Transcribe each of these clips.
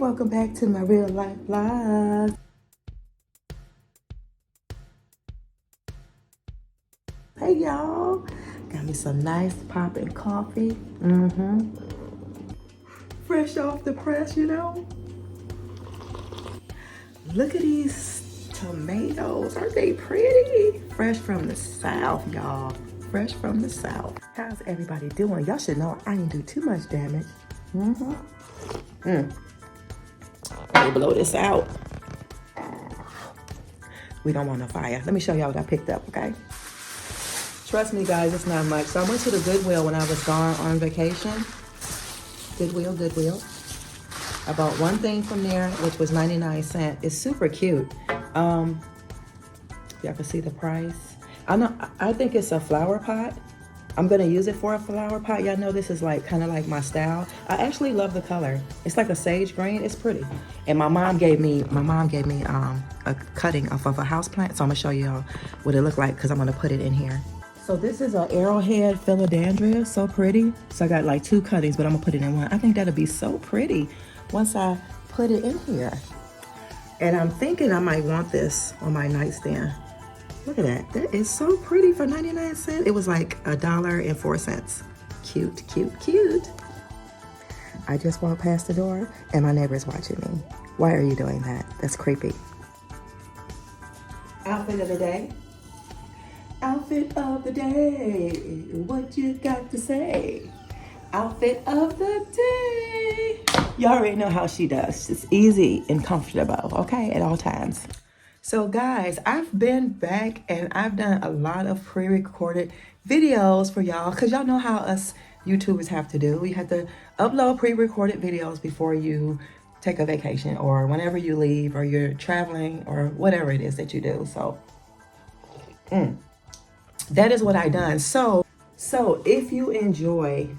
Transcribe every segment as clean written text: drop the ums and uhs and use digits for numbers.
welcome back to my real life vlog. Hey y'all, got me some nice popping coffee. Fresh off the press, you know. Look at these tomatoes, aren't they pretty? Fresh from the south, y'all. Fresh from the south. How's everybody doing? Y'all should know I didn't do too much damage. Let me blow this out. We don't want no fire. Let me show y'all what I picked up, okay? Trust me, guys, it's not much. So I went to the Goodwill when I was gone on vacation. Goodwill. I bought one thing from there, which was 99 cents. It's super cute. Y'all can see the price. I think it's a flower pot. I'm gonna use it for a flower pot. Y'all know this is like kind of like my style. I actually love the color. It's like a sage green. It's pretty. And my mom gave me a cutting off of a house plant. So I'm gonna show y'all what it looked like because I'm gonna put it in here. So this is an arrowhead philodendron. So pretty. So I got like 2 cuttings, but I'm gonna put it in one. I think that'll be so pretty once I put it in here. And I'm thinking I might want this on my nightstand. Look at that. That is so pretty for 99 cents. It was like $1.04. Cute, cute, cute. I just walked past the door and my neighbor's watching me. Why are you doing that? That's creepy. Outfit of the day. Outfit of the day. What you got to say? Outfit of the day. You already know how she does. It's easy and comfortable, okay, at all times. So guys, I've been back and I've done a lot of pre-recorded videos for y'all because y'all know how us YouTubers have to do. We have to upload pre-recorded videos before you take a vacation or whenever you leave or you're traveling or whatever it is that you do. So that is what I done. So if you enjoy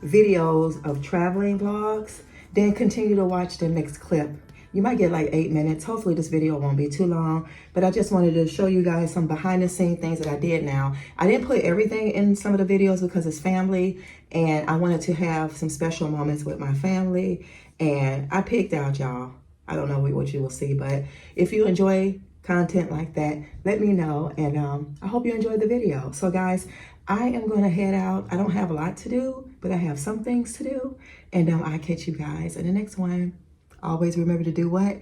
videos of traveling vlogs, then continue to watch the next clip. You might get like 8 minutes. Hopefully this video won't be too long, but I just wanted to show you guys some behind the scene things that I did now. I didn't put everything in some of the videos because it's family and I wanted to have some special moments with my family and I picked out y'all. I don't know what you will see, but if you enjoy content like that, let me know and I hope you enjoyed the video. So guys, I am gonna head out. I don't have a lot to do, but I have some things to do and I'll catch you guys in the next one. Always remember to do what?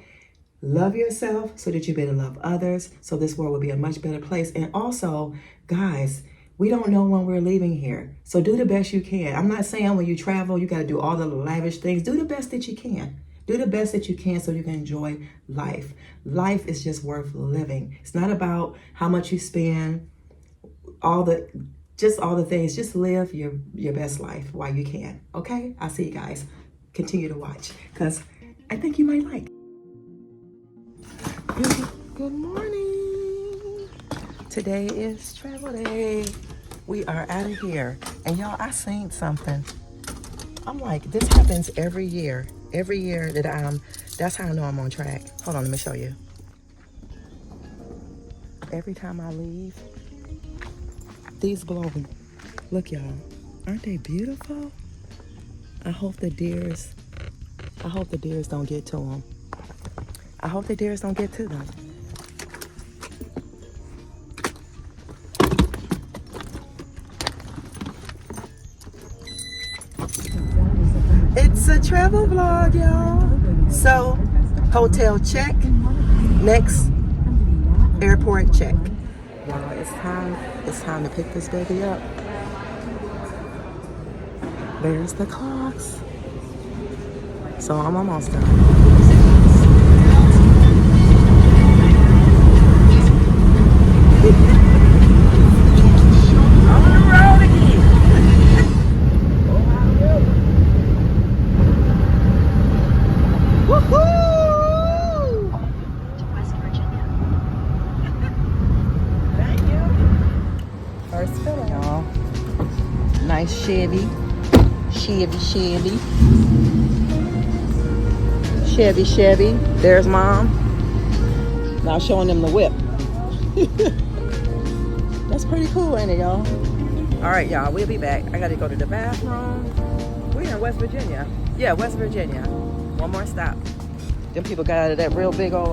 Love yourself so that you better love others. So this world will be a much better place. And also, guys, we don't know when we're leaving here. So do the best you can. I'm not saying when you travel, you got to do all the lavish things. Do the best that you can. Do the best that you can so you can enjoy life. Life is just worth living. It's not about how much you spend, all the things. Just live your best life while you can. Okay? I'll see you guys. Continue to watch because I think you might like. Good morning. Today is travel day. We are out of here. And y'all, I seen something. I'm like, this happens every year. Every year that that's how I know I'm on track. Hold on, let me show you. Every time I leave, these glowing. Look, y'all. Aren't they beautiful? I hope the deers don't get to them. I hope the deers don't get to them. It's a travel vlog, y'all. So, hotel check. Next, airport check. Y'all, it's time to pick this baby up. There's the clocks. So I'm almost done. On the road again. Woohoo! To West Virginia. Thank you. First filling, y'all. Nice Chevy. Chevy. There's mom. Now showing them the whip. That's pretty cool, ain't it, y'all? All right, y'all, we'll be back. I gotta go to the bathroom. We're in West Virginia. Yeah, West Virginia. One more stop. Them people got out of that real big old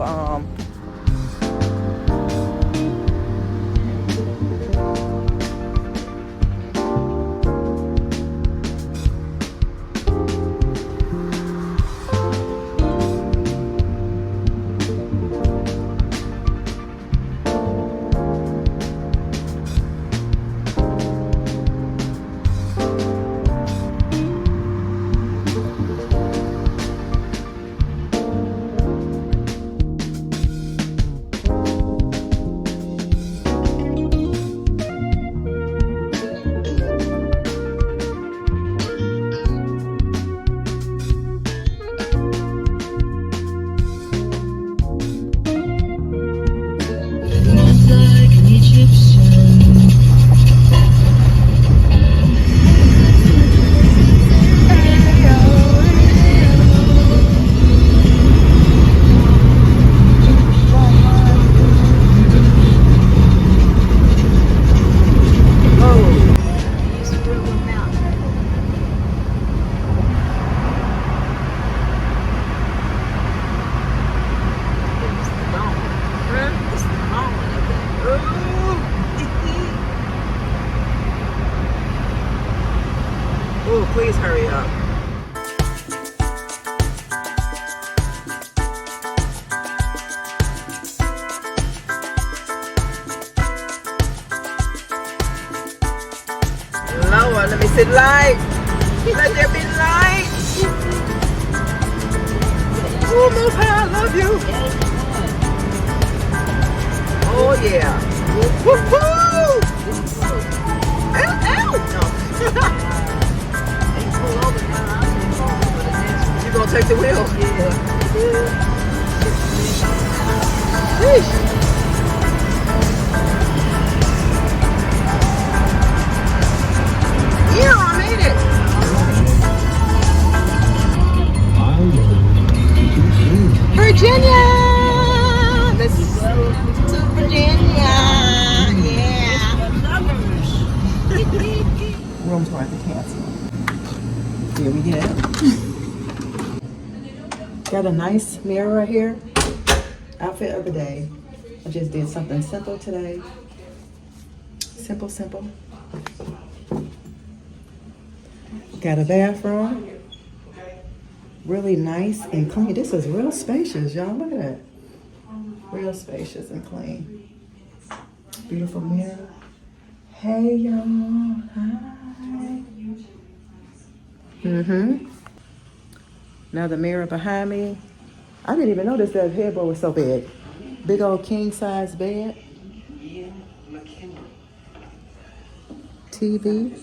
oh, please hurry up. Lord, let me see light. Let there be light. Oh, Most High, I love you. Oh, yeah. Woo-hoo! Ow, ow! No. You gonna take the wheel? Yeah. Sheesh. Yeah, I made it. Virginia. Let's go to Virginia. Yeah. Room's going to cancel. Here we go. Got a nice mirror right here. Outfit of the day. I just did something simple today. Simple, simple. Got a bathroom. Really nice and clean. This is real spacious, y'all. Look at that. Real spacious and clean. Beautiful mirror. Hey, y'all. Hi. Now the mirror behind me. I didn't even notice that headboard was so big. Big old king size bed. TV.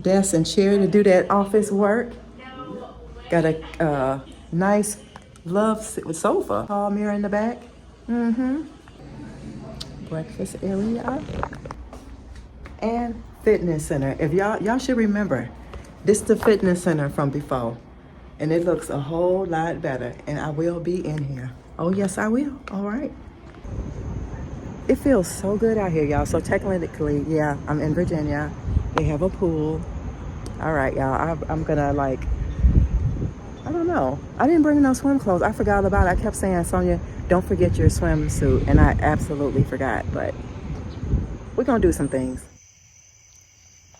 Desk and chair to do that office work. Got a nice love sofa. Tall mirror in the back. Breakfast area. And fitness center. If y'all should remember, this is the fitness center from before. And it looks a whole lot better. And I will be in here. Oh yes, I will. All right. It feels so good out here, y'all. So technically, yeah, I'm in Virginia. They have a pool. All right, y'all. I'm gonna I don't know. I didn't bring no swim clothes. I forgot about it. I kept saying, Sonia, don't forget your swimsuit. And I absolutely forgot. But we're gonna do some things.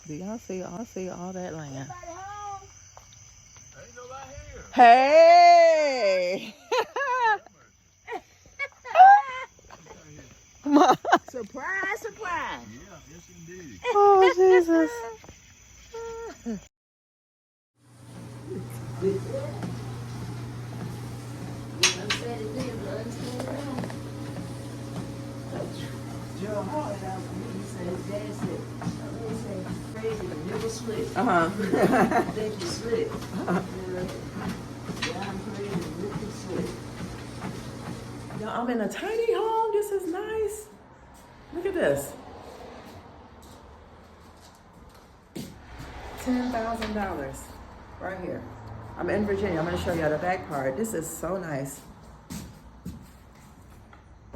Do y'all see all that land? Hey! Surprise, surprise. Yeah, yes indeed. Oh, Jesus. Joe Hart out for me, he says, Dad said, they say crazy, but never slip. I think you slip. Yeah, I'm crazy, never slip. Y'all, I'm in a tiny home. This is nice. Look at this. $10,000 right here. I'm in Virginia. I'm going to show you the back part. This is so nice.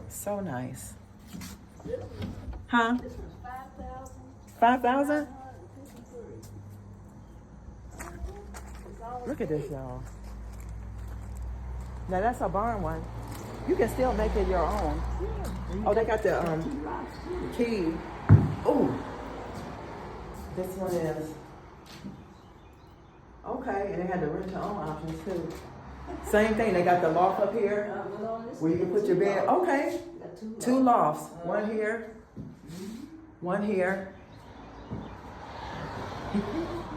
So nice. Huh? This was 5,000. 5,000? It's all Look at this, y'all. Now that's a barn one. You can still make it your own. Oh, they got the key. Oh, this one is okay, and they had the rent to own options too. Same thing. They got the loft up here where you can put your bed. Okay, two lofts. One here, one here.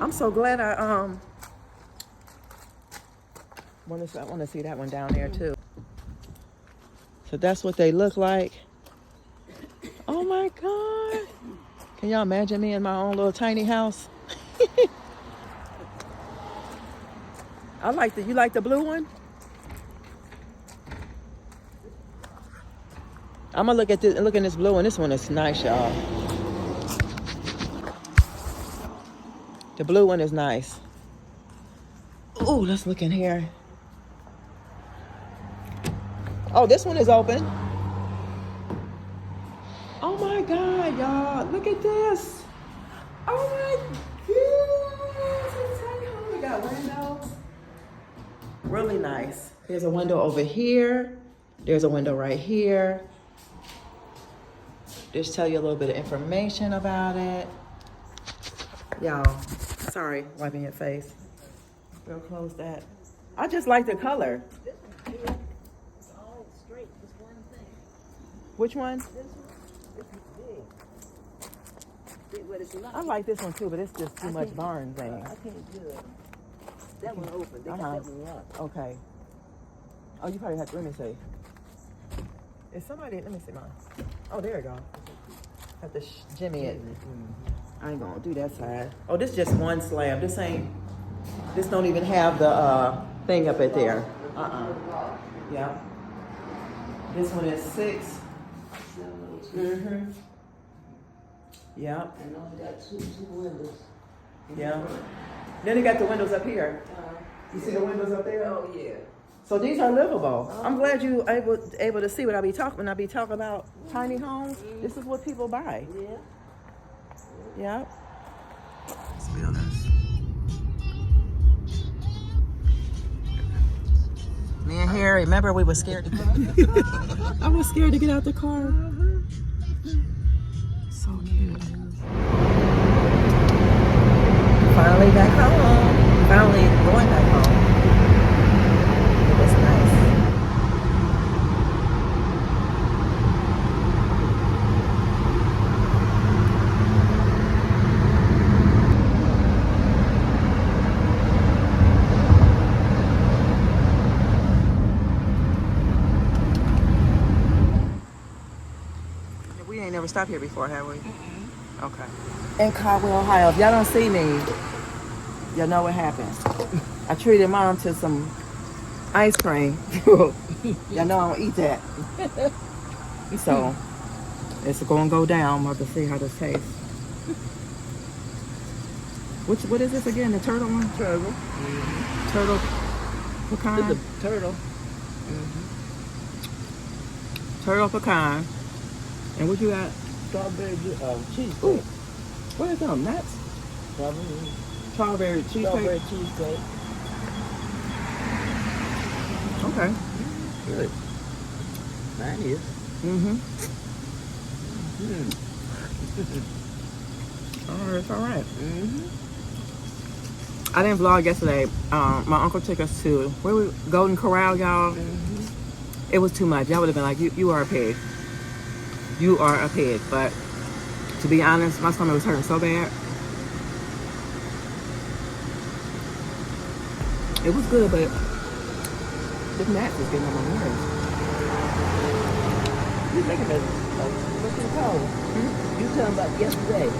I'm so glad I want to see that one down there too. So that's what they look like. Oh my God! Can y'all imagine me in my own little tiny house? I like you like the blue one? I'm gonna look at this blue one. This one is nice, y'all. The blue one is nice. Oh, let's look in here. Oh, this one is open. Oh my God, y'all. Look at this. Oh my goodness. We got windows. Really nice. There's a window over here. There's a window right here. Just tell you a little bit of information about it. Y'all, sorry, wiping your face. We'll close that. I just like the color. It's all straight, just one thing. Which one? This is big, but it's not. I like this one too, but it's just too much barn thing. I can't do it. That one open. They got that one locked. Okay. Oh, you probably have to, let me see. Is somebody, let me see mine. Oh, there you go. Have to jimmy it. I ain't gonna do that side. Oh, this is just one slab. This don't even have the thing up at there. Yeah. This one is 6. Mm-hmm. Yeah. And also got two windows. Yeah. Then they got the windows up here. You see the windows up there? Oh yeah. So these are livable. I'm glad you able to see what I be talking when I be talking about tiny homes. This is what people buy. Yeah. Yeah. Let's be honest. Me and Harry, remember we were scared to I was scared to get out the car. So cute. Finally back home. Finally going back home. It was nice. We ain't never stopped here before, have we? Okay. In Caldwell, Ohio. If y'all don't see me, y'all know what happened. I treated Mom to some ice cream. Y'all know I don't eat that. So, it's going to go down. I'm about to see how this tastes. What is this again? The turtle one? Turtle. Mm-hmm. Turtle pecan? It's a turtle. Turtle pecan. And what you got? Strawberry cheesecake. Ooh. What is them? Nuts? Strawberry cheesecake? Strawberry cheesecake. Okay. Good. Mine is. All right. I didn't vlog yesterday. My uncle took us to Golden Corral, y'all. It was too much. Y'all would have been like, you are a pig. You are a pig. But to be honest, my stomach was hurting so bad. It was good, but the gnats was getting on my nerves. You thinking of what's it called? You talking about yesterday?